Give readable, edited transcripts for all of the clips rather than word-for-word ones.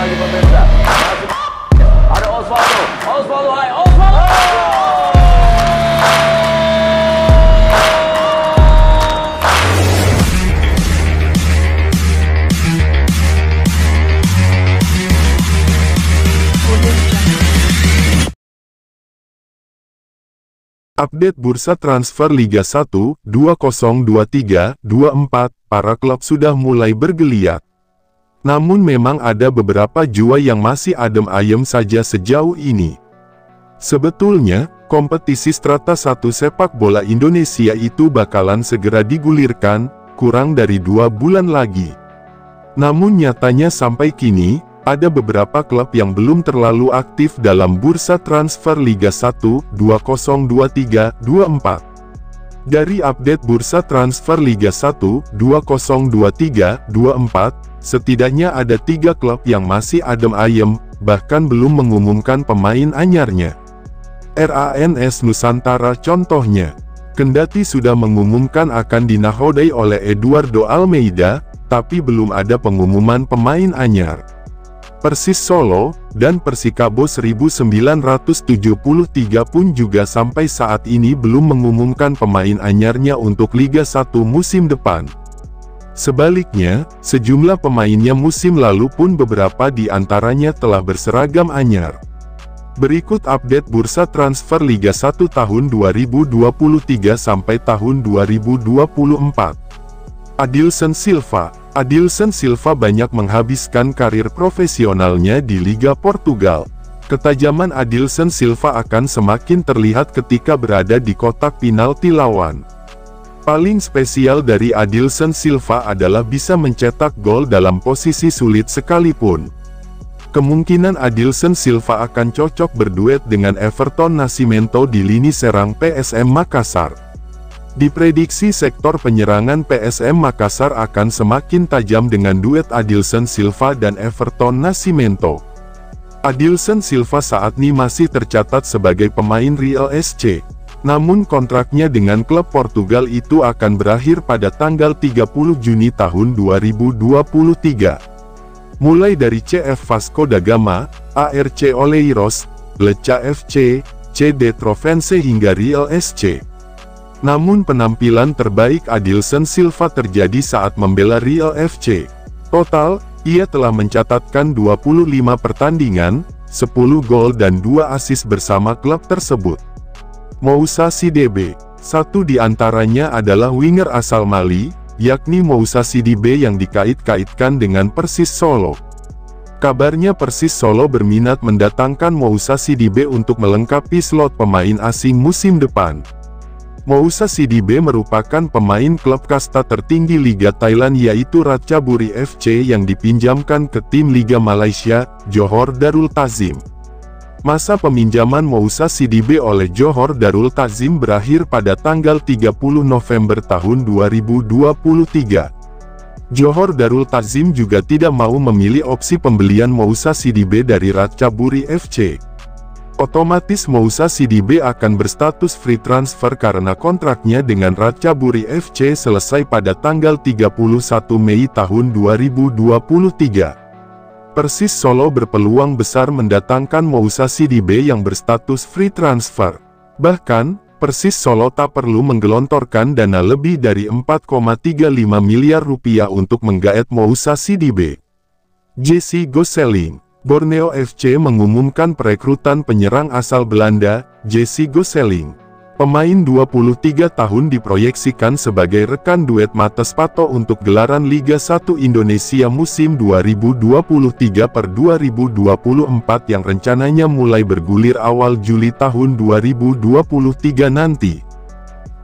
lagi pemirsa. Ada Osvaldo. Osvaldo, hai Osvaldo. Update bursa transfer Liga 1, 2023-24, para klub sudah mulai bergeliat. Namun memang ada beberapa jua yang masih adem ayem saja sejauh ini. Sebetulnya, kompetisi Strata 1 sepak bola Indonesia itu bakalan segera digulirkan, kurang dari 2 bulan lagi. Namun nyatanya sampai kini, ada beberapa klub yang belum terlalu aktif dalam bursa transfer Liga 1, 2023-24. Dari update bursa transfer Liga 1, 2023-24, setidaknya ada 3 klub yang masih adem ayem, bahkan belum mengumumkan pemain anyarnya. RANS Nusantara contohnya. Kendati sudah mengumumkan akan dinahodai oleh Eduardo Almeida, tapi belum ada pengumuman pemain anyar. Persis Solo, dan Persikabo 1973 pun juga sampai saat ini belum mengumumkan pemain anyarnya untuk Liga 1 musim depan. Sebaliknya, sejumlah pemainnya musim lalu pun beberapa di antaranya telah berseragam anyar. Berikut update bursa transfer Liga 1 tahun 2023 sampai tahun 2024. Adilson Silva. Adilson Silva banyak menghabiskan karir profesionalnya di Liga Portugal. Ketajaman Adilson Silva akan semakin terlihat ketika berada di kotak penalti lawan. Paling spesial dari Adilson Silva adalah bisa mencetak gol dalam posisi sulit sekalipun. Kemungkinan Adilson Silva akan cocok berduet dengan Everton Nascimento di lini serang PSM Makassar. Diprediksi sektor penyerangan PSM Makassar akan semakin tajam dengan duet Adilson Silva dan Everton Nascimento. Adilson Silva saat ini masih tercatat sebagai pemain Real SC. Namun kontraknya dengan klub Portugal itu akan berakhir pada tanggal 30 Juni tahun 2023. Mulai dari CF Vasco da Gama, ARC Oleiros, Lecce FC, CD Trovense hingga Real SC. Namun penampilan terbaik Adilson Silva terjadi saat membela Real FC. Total, ia telah mencatatkan 25 pertandingan, 10 gol dan 2 assist bersama klub tersebut. Moussa Sidibé. Satu di antaranya adalah winger asal Mali, yakni Moussa Sidibé yang dikait-kaitkan dengan Persis Solo. Kabarnya Persis Solo berminat mendatangkan Moussa Sidibé untuk melengkapi slot pemain asing musim depan. Moussa Sidibé merupakan pemain klub kasta tertinggi Liga Thailand yaitu Ratchaburi FC yang dipinjamkan ke tim Liga Malaysia, Johor Darul Ta'zim. Masa peminjaman Moussa Sidibé oleh Johor Darul Ta'zim berakhir pada tanggal 30 November tahun 2023. Johor Darul Ta'zim juga tidak mau memilih opsi pembelian Moussa Sidibé dari Ratchaburi FC. Otomatis Moussa Sidibé akan berstatus free transfer karena kontraknya dengan Ratchaburi FC selesai pada tanggal 31 Mei tahun 2023. Persis Solo berpeluang besar mendatangkan Moussa Sidibé yang berstatus free transfer. Bahkan, Persis Solo tak perlu menggelontorkan dana lebih dari 4,35 miliar rupiah untuk menggaet Moussa Sidibé. Jesse Gosselin. Borneo FC mengumumkan perekrutan penyerang asal Belanda, Jesse Gosselin. Pemain 23 tahun diproyeksikan sebagai rekan duet Mates Pato untuk gelaran Liga 1 Indonesia musim 2023-2024 yang rencananya mulai bergulir awal Juli tahun 2023 nanti.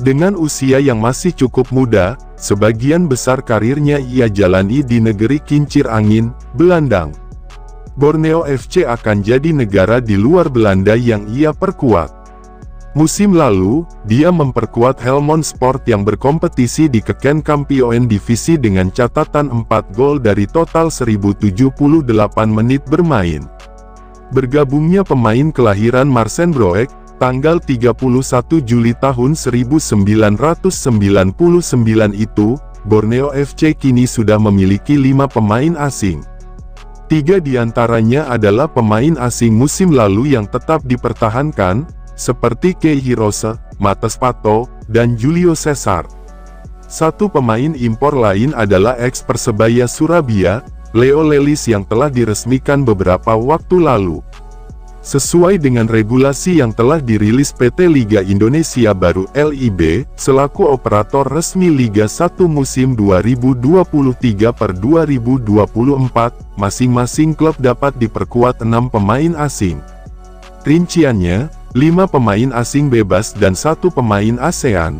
Dengan usia yang masih cukup muda, sebagian besar karirnya ia jalani di negeri kincir angin, Belandang. Borneo FC akan jadi negara di luar Belanda yang ia perkuat. Musim lalu, dia memperkuat Helmond Sport yang berkompetisi di Keukenkampioen Divisi dengan catatan 4 gol dari total 1078 menit bermain. Bergabungnya pemain kelahiran Marsenbroek, tanggal 31 Juli tahun 1999 itu, Borneo FC kini sudah memiliki 5 pemain asing. 3 diantaranya adalah pemain asing musim lalu yang tetap dipertahankan, seperti Kei Hirose, Matheus Pato, dan Julio Cesar. 1 pemain impor lain adalah ex-Persebaya Surabaya, Leo Lelis yang telah diresmikan beberapa waktu lalu. Sesuai dengan regulasi yang telah dirilis PT Liga Indonesia Baru (LIB), selaku operator resmi Liga 1 musim 2023/2024, masing-masing klub dapat diperkuat 6 pemain asing. Rinciannya, 5 pemain asing bebas dan 1 pemain ASEAN.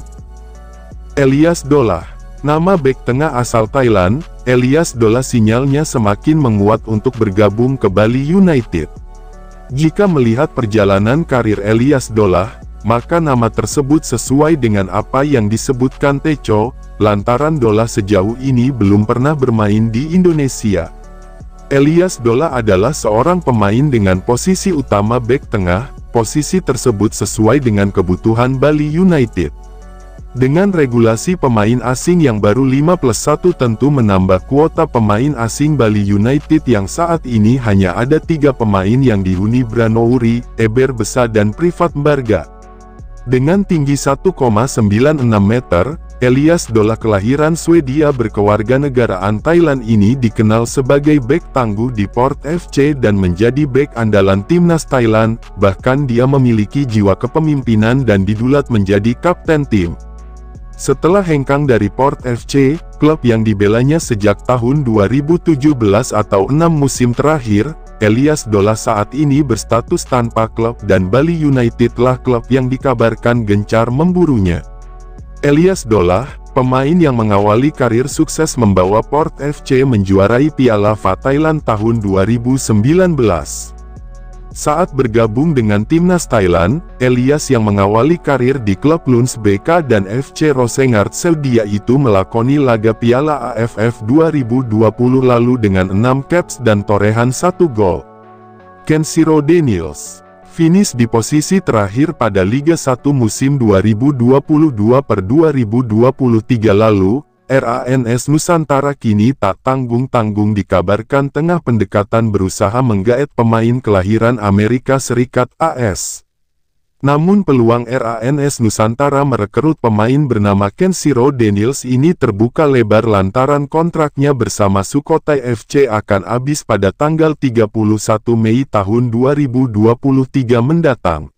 Elias Dolah. Nama bek tengah asal Thailand, Elias Dolah sinyalnya semakin menguat untuk bergabung ke Bali United. Jika melihat perjalanan karir Elias Dolah, maka nama tersebut sesuai dengan apa yang disebutkan Teco, lantaran Dolah sejauh ini belum pernah bermain di Indonesia. Elias Dolah adalah seorang pemain dengan posisi utama bek tengah, posisi tersebut sesuai dengan kebutuhan Bali United. Dengan regulasi pemain asing yang baru 5+1 tentu menambah kuota pemain asing Bali United yang saat ini hanya ada 3 pemain yang dihuni Branouri, Eber Besa dan Privat Mbarga. Dengan tinggi 1,96 meter, Elias Dolah kelahiran Swedia berkewarganegaraan Thailand ini dikenal sebagai bek tangguh di Port FC dan menjadi bek andalan timnas Thailand, bahkan dia memiliki jiwa kepemimpinan dan didulat menjadi kapten tim. Setelah hengkang dari Port FC, klub yang dibelanya sejak tahun 2017 atau 6 musim terakhir, Elias Dolah saat ini berstatus tanpa klub dan Bali United lah klub yang dikabarkan gencar memburunya. Elias Dolah, pemain yang mengawali karir sukses membawa Port FC menjuarai Piala FA Thailand tahun 2019. Saat bergabung dengan timnas Thailand, Elias yang mengawali karir di klub Luns BK dan FC Rosengard Swedia itu melakoni laga Piala AFF 2020 lalu dengan 6 caps dan torehan 1 gol. Kenshiro Daniels finish di posisi terakhir pada Liga 1 musim 2022/2023 lalu. RANS Nusantara kini tak tanggung-tanggung dikabarkan tengah pendekatan berusaha menggaet pemain kelahiran Amerika Serikat AS. Namun peluang RANS Nusantara merekrut pemain bernama Kenshiro Daniels ini terbuka lebar lantaran kontraknya bersama Sukhothai FC akan habis pada tanggal 31 Mei tahun 2023 mendatang.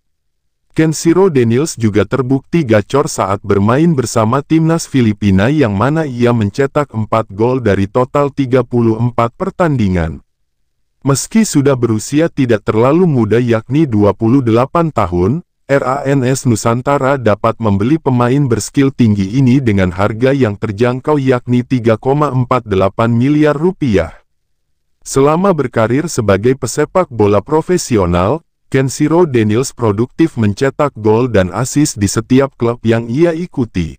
Kenshiro Daniels juga terbukti gacor saat bermain bersama timnas Filipina yang mana ia mencetak 4 gol dari total 34 pertandingan. Meski sudah berusia tidak terlalu muda yakni 28 tahun, RANS Nusantara dapat membeli pemain berskill tinggi ini dengan harga yang terjangkau yakni 3,48 miliar rupiah. Selama berkarir sebagai pesepak bola profesional, Kenshiro Daniels produktif mencetak gol dan assist di setiap klub yang ia ikuti.